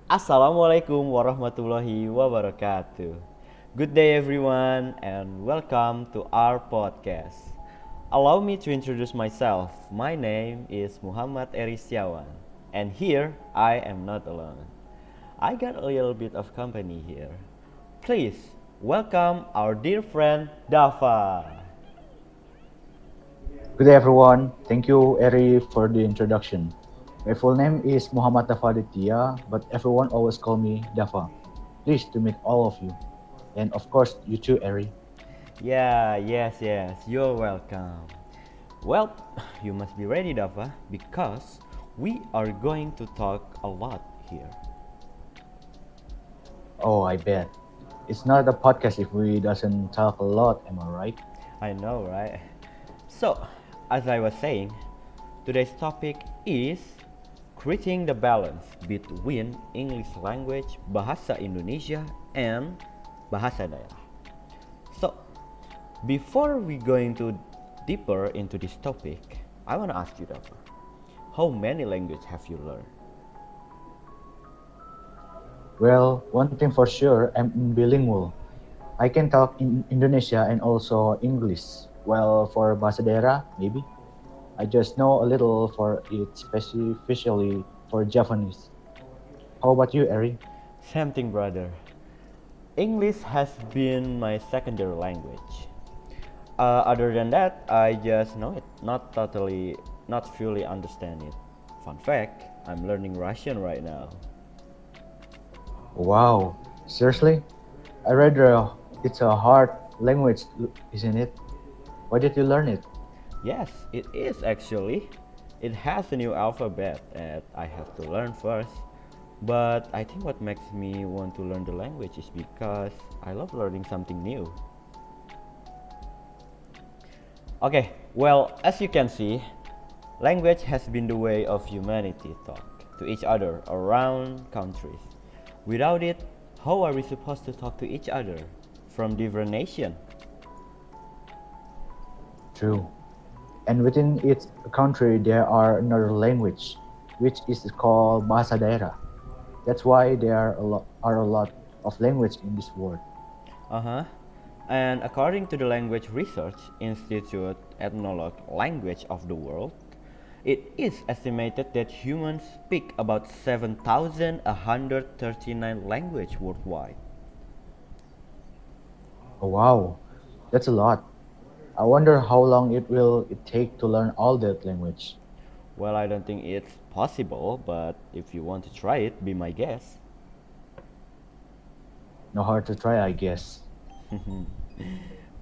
Assalamualaikum warahmatullahi wabarakatuh. Good day, everyone, and welcome to our podcast. Allow me to introduce myself. My name is Muhammad Setyawan, and here I am not alone. I got a little bit of company here. Please welcome our dear friend Daffa. Good day, everyone. Thank you, Eri, for the introduction. My full name is Muhammad Daffa Aditya, but everyone always call me Daffa. Pleased to meet all of you. And of course, you too, Eri. Yes, you're welcome. Well, you must be ready, Dava, because we are going to talk a lot here. Oh, I bet. It's not a podcast if we doesn't talk a lot, am I right? I know, right? So, as I was saying, today's topic is creating the balance between English language, Bahasa Indonesia, and Bahasa Daerah. So, before we go into deeper into this topic, I want to ask you, Dava, how many languages have you learned? Well, one thing for sure, I'm bilingual. I can talk in Indonesia and also English. Well, for Bahasa Daerah, maybe. I just know a little for it, specifically for Japanese. How about you, Eri? Same thing, brother. English has been my secondary language. Other than that, I just know it, not fully understand it. Fun fact, I'm learning Russian right now. Wow, seriously? I read it's a hard language, isn't it? Why did you learn it? Yes, it is actually. It has a new alphabet that I have to learn first. But I think what makes me want to learn the language is because I love learning something new. Okay, well, as you can see, language has been the way of humanity talk to each other around countries. Without it, how are we supposed to talk to each other from different nations? True. And within its country, there are another language, which is called Bahasa Daerah. That's why there are a lot of language in this world. Uh-huh. And according to the Language Research Institute Ethnologue Language of the World, it is estimated that humans speak about 7,139 languages worldwide. Oh, wow, that's a lot. I wonder how long it take to learn all that language. Well, I don't think it's possible, but if you want to try it, be my guest. No hard to try, I guess.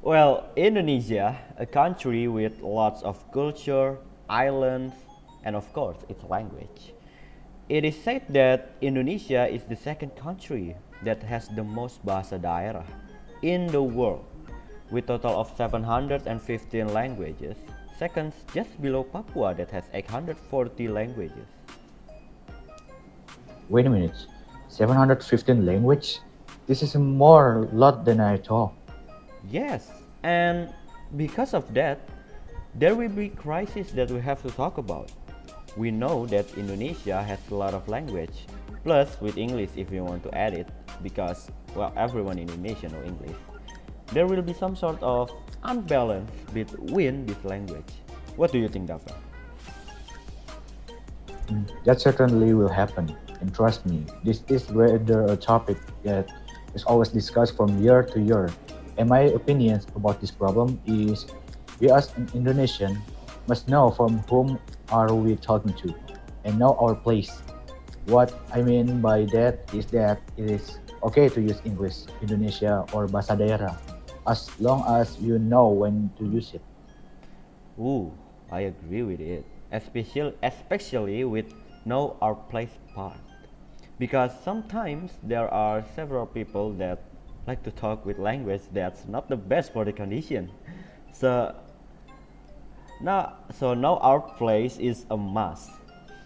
Well, Indonesia, a country with lots of culture, islands, and of course its language. It is said that Indonesia is the second country that has the most bahasa daerah in the world, with total of 715 languages. Second, just below Papua that has 840 languages. Wait a minute. 715 language? This is more lot than I thought. Yes, and because of that, there will be crises that we have to talk about. We know that Indonesia has a lot of language, plus with English if you want to add it, because well everyone in Indonesia know English. There will be some sort of unbalance between this language. What do you think, Daffa? That certainly will happen. And trust me, this is rather a topic that is always discussed from year to year. And my opinions about this problem is we as an Indonesian must know from whom are we talking to and know our place. What I mean by that is that it is okay to use English, Indonesia, or Bahasa Daerah as long as you know when to use it. Ooh, I agree with it. Especially with know our place part. Because sometimes there are several people that like to talk with language that's not the best for the condition. So now our place is a must.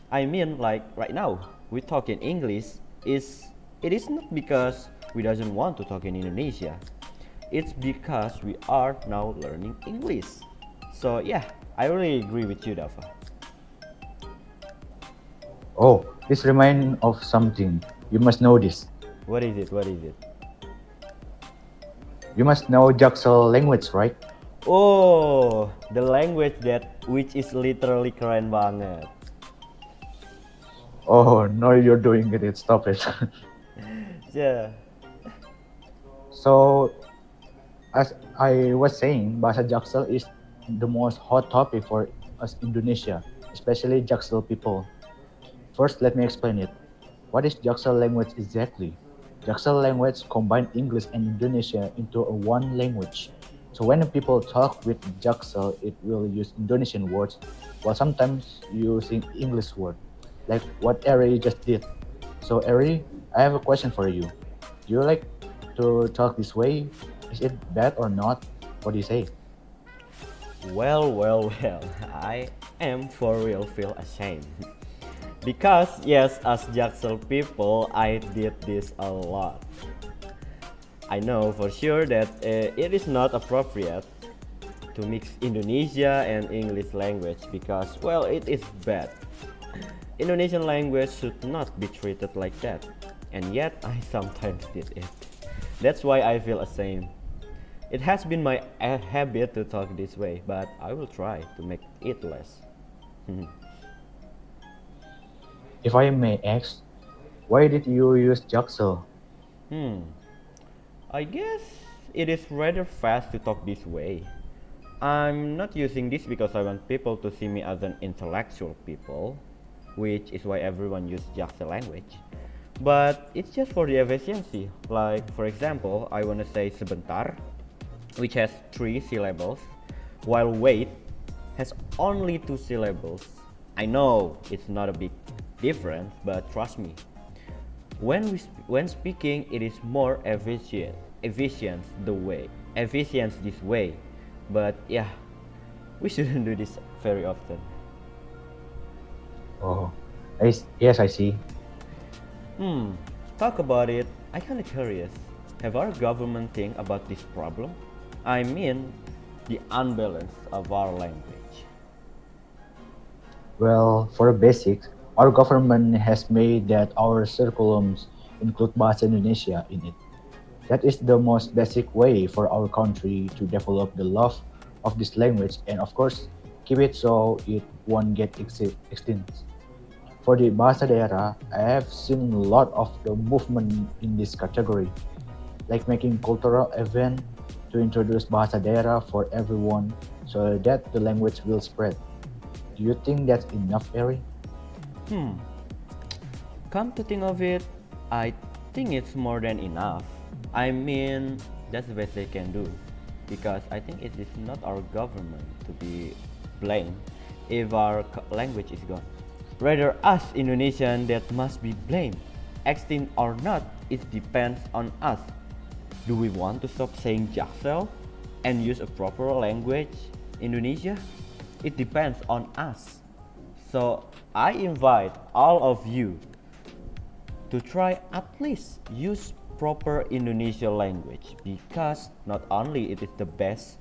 I mean like right now we talk in English is it is not because we doesn't want to talk in Indonesia. It's because we are now learning English. So yeah, I really agree with you, Dafa. Oh, this reminds of something. You must know this. What is it? What is it? You must know Jaksel language, right? Oh, the language that which is literally keren banget. Oh, no, you're doing it. Stop it. Yeah. So, as I was saying, bahasa Jaksel is the most hot topic for us Indonesia, especially Jaksel people. First, let me explain it. What is Jaksel language exactly? Jaksel language combine English and Indonesia into a one language. So when people talk with Jaksel, it will use Indonesian words, while sometimes using English word, like what Ari just did. So Ari, I have a question for you. Do you like to talk this way? Is it bad or not? What do you say? Well. I am for real feel ashamed. Because, yes, as Jaksel people, I did this a lot. I know for sure that it is not appropriate to mix Indonesia and English language because, well, it is bad. Indonesian language should not be treated like that, and yet I sometimes did it. That's why I feel ashamed. It has been my habit to talk this way, but I will try to make it less. If I may ask, why did you use Jaksel? Hmm, I guess it is rather fast to talk this way. I'm not using this because I want people to see me as an intellectual people, which is why everyone uses Jaksel language. But it's just for the efficiency. Like for example, I wanna say sebentar, which has 3 syllables, while wait has only 2 syllables. I know it's not a big difference, but trust me, when speaking, it is more efficient this way. But yeah, we shouldn't do this very often. Oh, yes, I see. Hmm, talk about it. I kinda curious. Have our government think about this problem? I mean, the unbalance of our language. Well, for basics, our government has made that our curriculums include Bahasa Indonesia in it. That is the most basic way for our country to develop the love of this language and, of course, keep it so it won't get extinct. For the Bahasa Daerah, I have seen a lot of the movement in this category, like making cultural event to introduce Bahasa Daerah for everyone so that the language will spread. Do you think that's enough, Ari? Hmm, come to think of it, I think it's more than enough. I mean, that's the best they can do. Because I think it is not our government to be blamed if our language is gone. Rather us Indonesian that must be blamed. Extinct or not, it depends on us. Do we want to stop saying Jaksel and use a proper language Indonesia? It depends on us. So I invite all of you to try at least use proper Indonesian language because not only it is the best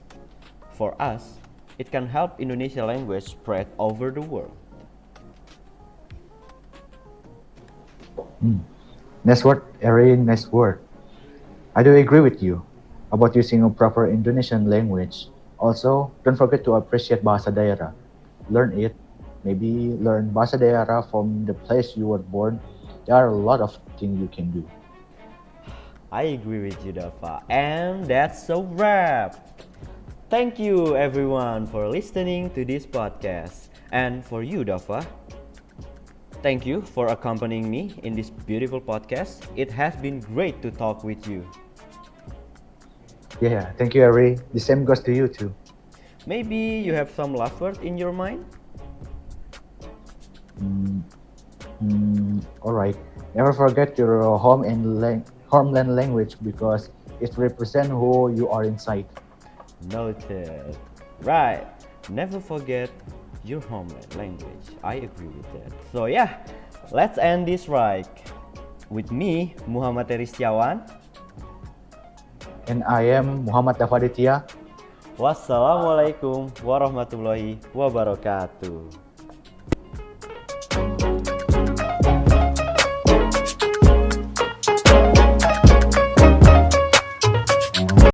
for us, it can help Indonesian language spread over the world. Nice word, Ari, nice word. I do agree with you about using a proper Indonesian language. Also, don't forget to appreciate Bahasa Daerah. Learn it. Maybe learn Bahasa Daerah from the place you were born. There are a lot of things you can do. I agree with you, Daffa. And that's a wrap. Thank you everyone for listening to this podcast. And for you, Daffa, thank you for accompanying me in this beautiful podcast. It has been great to talk with you. Yeah, thank you, Ari. The same goes to you too. Maybe you have some last words in your mind? Mm, all right. Never forget your homeland language because it represents who you are inside. Noted. Right. Never forget your homeland language. I agree with that. So yeah, let's end this right. With me, Muhammad Setyawan. And I am Muhammad Daffa. Wassalamualaikum warahmatullahi wabarakatuh.